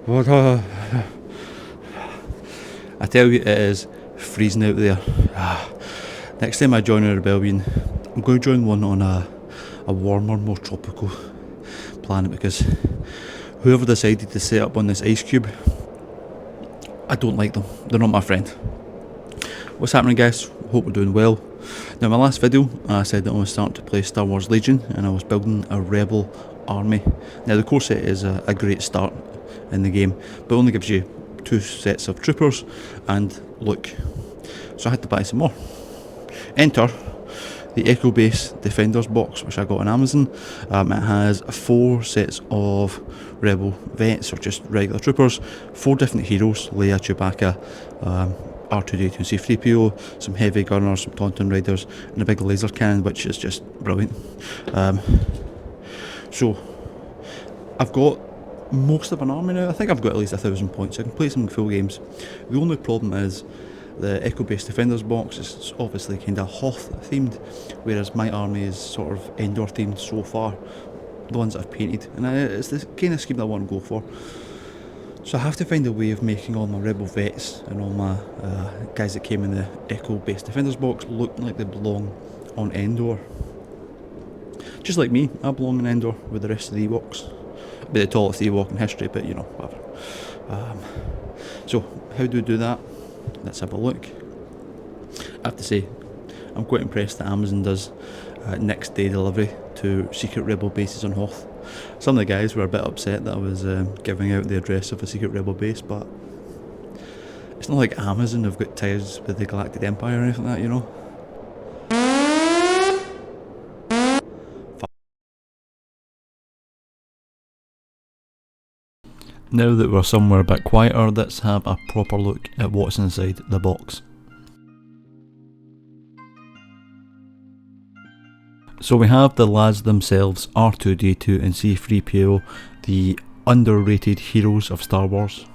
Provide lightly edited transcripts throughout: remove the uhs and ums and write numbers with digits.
What I tell you, it is freezing out there. Next time I join a rebellion, I'm going to join one on a warmer, more tropical planet, because whoever decided to set up on this ice cube, I don't like them. They're not my friend. What's happening, guys? Hope we're doing well. Now, in my last video, I said that I was starting to play Star Wars Legion and I was building a rebel army. Now, the core set is a great start in the game, but it only gives you 2 sets of troopers and look. So I had to buy some more. Enter the Echo Base Defenders box, which I got on Amazon. It has 4 sets of rebel vets, or just regular troopers, 4 different heroes: Leia, Chewbacca, R2-D2 and C-3PO, some heavy gunners, some Tauntaun Riders, and a big laser cannon, which is just brilliant. So I've got most of an army now. I think I've got at least 1,000 points. I can play some full games. The only problem is the Echo Base Defenders box is obviously kind of Hoth themed, whereas my army is sort of Endor themed so far, the ones that I've painted, and it's the kind of scheme that I want to go for. So I have to find a way of making all my rebel vets and all my guys that came in the Echo Base Defenders box look like they belong on Endor. Just like me, I belong in Endor with the rest of the Ewoks. I'll be the tallest Ewok in history, but you know, whatever. So how do we do that? Let's have a look. I have to say, I'm quite impressed that Amazon does next day delivery to secret rebel bases on Hoth. Some of the guys were a bit upset that I was giving out the address of a secret rebel base, but it's not like Amazon have got ties with the Galactic Empire or anything like that, you know. Now that we're somewhere a bit quieter, let's have a proper look at what's inside the box. So we have the lads themselves, R2-D2 and C-3PO, the underrated heroes of Star Wars.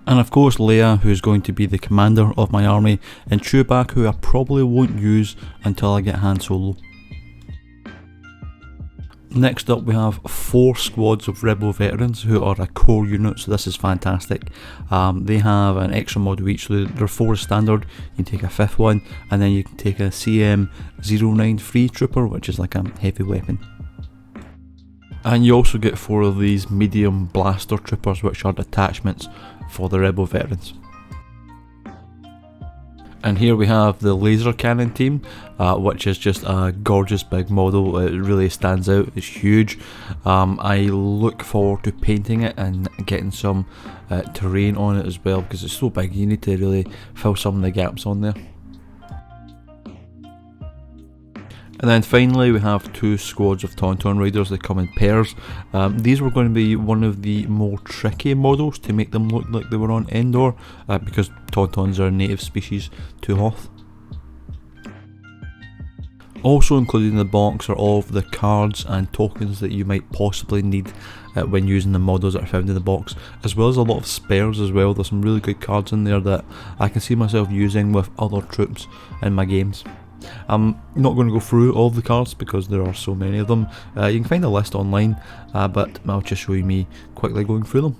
And of course Leia, who's going to be the commander of my army, and Chewbacca, who I probably won't use until I get Han Solo. Next up we have 4 squads of rebel veterans who are a core unit, so this is fantastic. They have an extra model each, so there are 4 standard. You can take a 5th one, and then you can take a CM09 free trooper, which is like a heavy weapon. And you also get 4 of these medium blaster troopers, which are detachments for the rebel veterans. And here we have the laser cannon team, which is just a gorgeous big model. It really stands out, it's huge. I look forward to painting it and getting some terrain on it as well, because it's so big, you need to really fill some of the gaps on there. And then finally we have 2 squads of Tauntaun Riders that come in pairs. These were going to be one of the more tricky models to make them look like they were on Endor, because Tauntauns are a native species to Hoth. Also included in the box are all of the cards and tokens that you might possibly need when using the models that are found in the box, as well as a lot of spares as well. There's some really good cards in there that I can see myself using with other troops in my games. I'm not going to go through all of the cards because there are so many of them. You can find a list online, but I'll just show you me quickly going through them.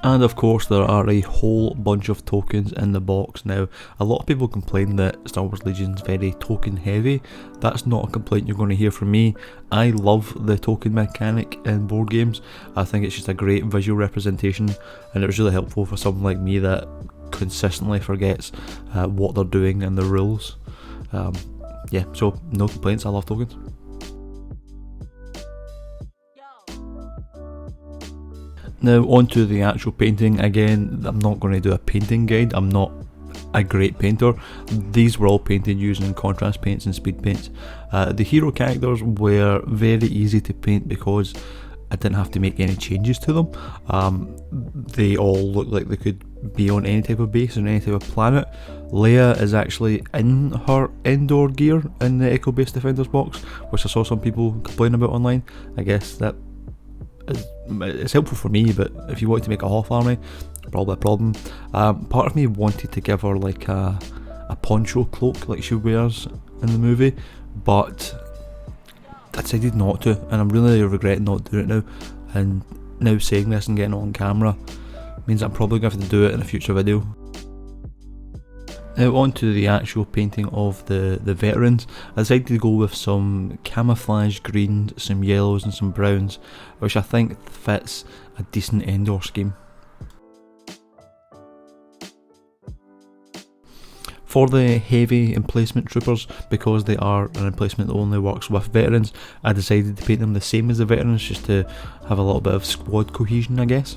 And of course there are a whole bunch of tokens in the box. Now, a lot of people complain that Star Wars Legion is very token heavy. That's not a complaint you're going to hear from me. I love the token mechanic in board games. I think it's just a great visual representation, and it was really helpful for someone like me that consistently forgets what they're doing and the rules. Yeah, so no complaints, I love tokens. Now onto the actual painting. Again, I'm not going to do a painting guide, I'm not a great painter. These were all painted using contrast paints and speed paints. The hero characters were very easy to paint because I didn't have to make any changes to them. They all look like they could be on any type of base on any type of planet. Leia is actually in her Endor gear in the Echo Base Defenders box, which I saw some people complain about online. I guess that it's helpful for me, but if you want to make a Hoth army, probably a problem. Part of me wanted to give her like a poncho cloak like she wears in the movie, but I decided not to, and I'm really regretting not doing it now. And now saying this and getting it on camera means I'm probably going to have to do it in a future video. Now on to the actual painting of the veterans. I decided to go with some camouflage greens, some yellows and some browns, which I think fits a decent Endor scheme. For the heavy emplacement troopers, because they are an emplacement that only works with veterans, I decided to paint them the same as the veterans just to have a little bit of squad cohesion, I guess.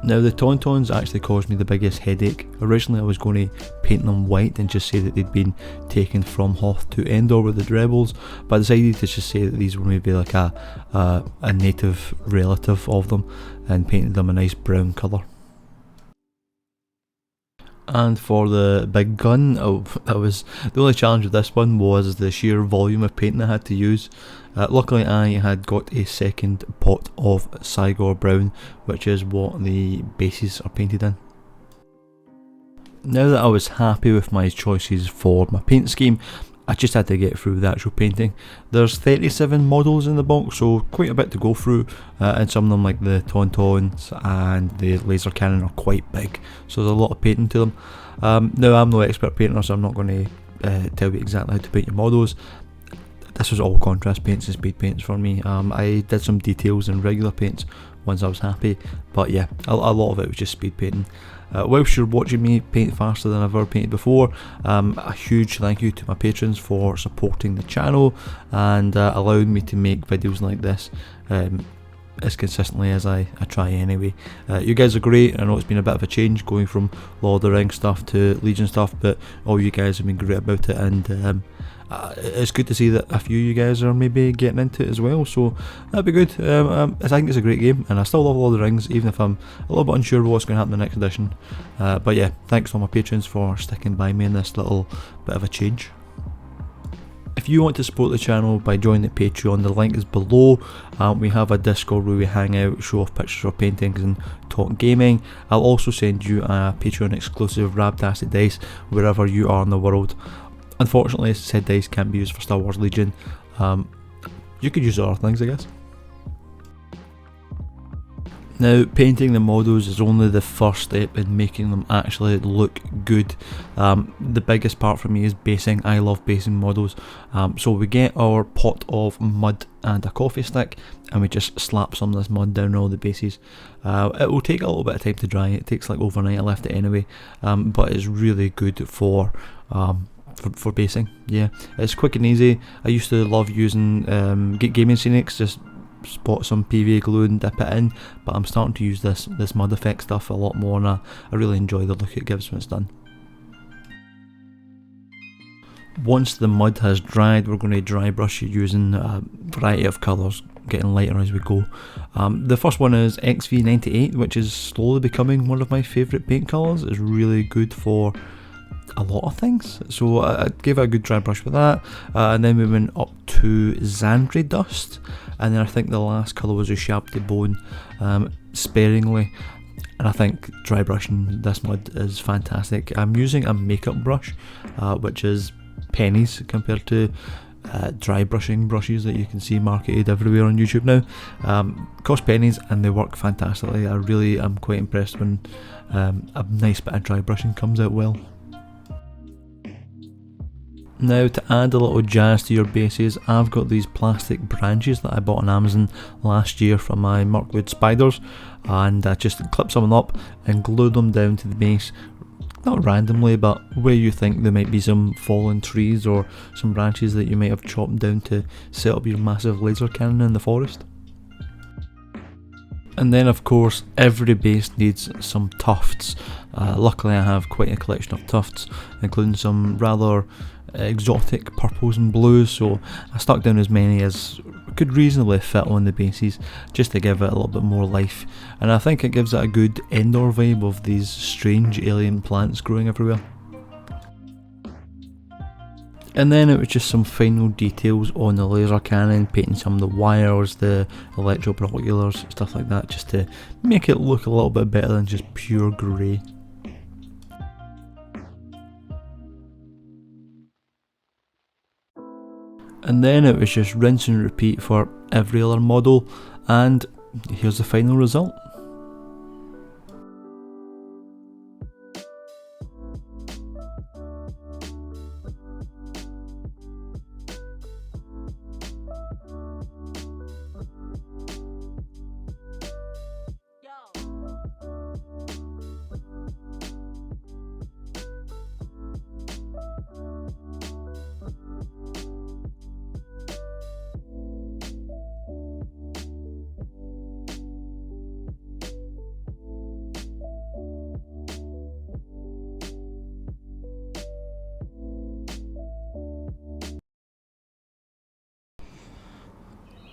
Now the Tauntauns actually caused me the biggest headache. Originally I was going to paint them white and just say that they'd been taken from Hoth to Endor with the rebels, but I decided to just say that these were maybe like a native relative of them, and painted them a nice brown colour. And for the big gun, that was the only challenge with this one was the sheer volume of painting I had to use. Luckily I had got a second pot of Cygor Brown, which is what the bases are painted in. Now that I was happy with my choices for my paint scheme, I just had to get through the actual painting. There's 37 models in the box, so quite a bit to go through, and some of them like the Tauntauns and the laser cannon are quite big, so there's a lot of painting to them. Now I'm no expert painter, so I'm not going to tell you exactly how to paint your models. This was all contrast paints and speed paints for me. I did some details in regular paints once I was happy, but yeah, a lot of it was just speed painting. Whilst you're watching me paint faster than I've ever painted before, a huge thank you to my patrons for supporting the channel and allowing me to make videos like this as consistently as I try anyway. You guys are great. I know it's been a bit of a change going from Lord of the Rings stuff to Legion stuff, but all you guys have been great about it, and it's good to see that a few of you guys are maybe getting into it as well, so that'd be good. I think it's a great game, and I still love Lord of the Rings, even if I'm a little bit unsure of what's going to happen in the next edition. But yeah, thanks to all my patrons for sticking by me in this little bit of a change. If you want to support the channel by joining the Patreon, the link is below. We have a Discord where we hang out, show off pictures of paintings and talk gaming. I'll also send you a Patreon exclusive Rabtastic dice wherever you are in the world. Unfortunately, said dice can't be used for Star Wars Legion. You could use other things, I guess. Now, painting the models is only the first step in making them actually look good. The biggest part for me is basing. I love basing models. So we get our pot of mud and a coffee stick, and we just slap some of this mud down all the bases. It will take a little bit of time to dry. It takes like overnight. I left it anyway, but it's really good for basing. Yeah, it's quick and easy. I used to love using gaming scenics, just spot some PVA glue and dip it in, but I'm starting to use this mud effect stuff a lot more, and I really enjoy the look it gives when it's done. Once the mud has dried, we're going to dry brush it using a variety of colours, getting lighter as we go. The first one is XV98, which is slowly becoming one of my favourite paint colours. It's really good for a lot of things, so I gave it a good dry brush with that, and then we went up to Xandri Dust, and then I think the last colour was a Chape de Bone, sparingly, and I think dry brushing this mud is fantastic. I'm using a makeup brush, which is pennies compared to dry brushing brushes that you can see marketed everywhere on YouTube now. Cost pennies and they work fantastically. I really am quite impressed when a nice bit of dry brushing comes out well. Now, to add a little jazz to your bases, I've got these plastic branches that I bought on Amazon last year from my Mirkwood spiders, and I just clip some of them up and glue them down to the base, not randomly, but where you think there might be some fallen trees or some branches that you might have chopped down to set up your massive laser cannon in the forest. And then of course every base needs some tufts. Luckily I have quite a collection of tufts, including some rather exotic purples and blues, so I stuck down as many as could reasonably fit on the bases just to give it a little bit more life, and I think it gives it a good Endor vibe of these strange alien plants growing everywhere. And then it was just some final details on the laser cannon, painting some of the wires, the electro binoculars, stuff like that, just to make it look a little bit better than just pure grey. And then it was just rinse and repeat for every other model, and here's the final result.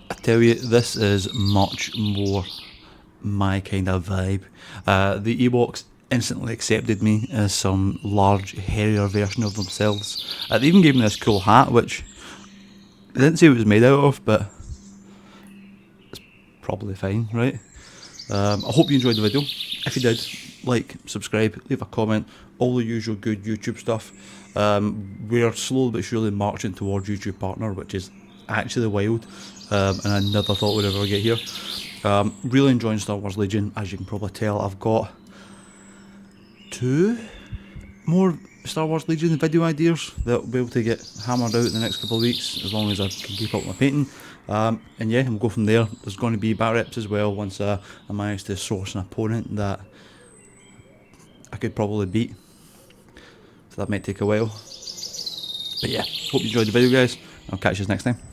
I tell you, this is much more my kind of vibe. The Ewoks instantly accepted me as some large, hairier version of themselves. They even gave me this cool hat, which they didn't say it was made out of, but it's probably fine, right? I hope you enjoyed the video. If you did, like, subscribe, leave a comment, all the usual good YouTube stuff. We're slowly but surely marching towards YouTube Partner, which is actually wild, and I never thought we'd ever get here. Really enjoying Star Wars Legion, as you can probably tell. I've got 2 more Star Wars Legion video ideas that will be able to get hammered out in the next couple of weeks, as long as I can keep up my painting. And yeah, we'll go from there. There's going to be bat reps as well once I manage to source an opponent that I could probably beat. So that might take a while. But yeah, hope you enjoyed the video, guys. I'll catch you next time.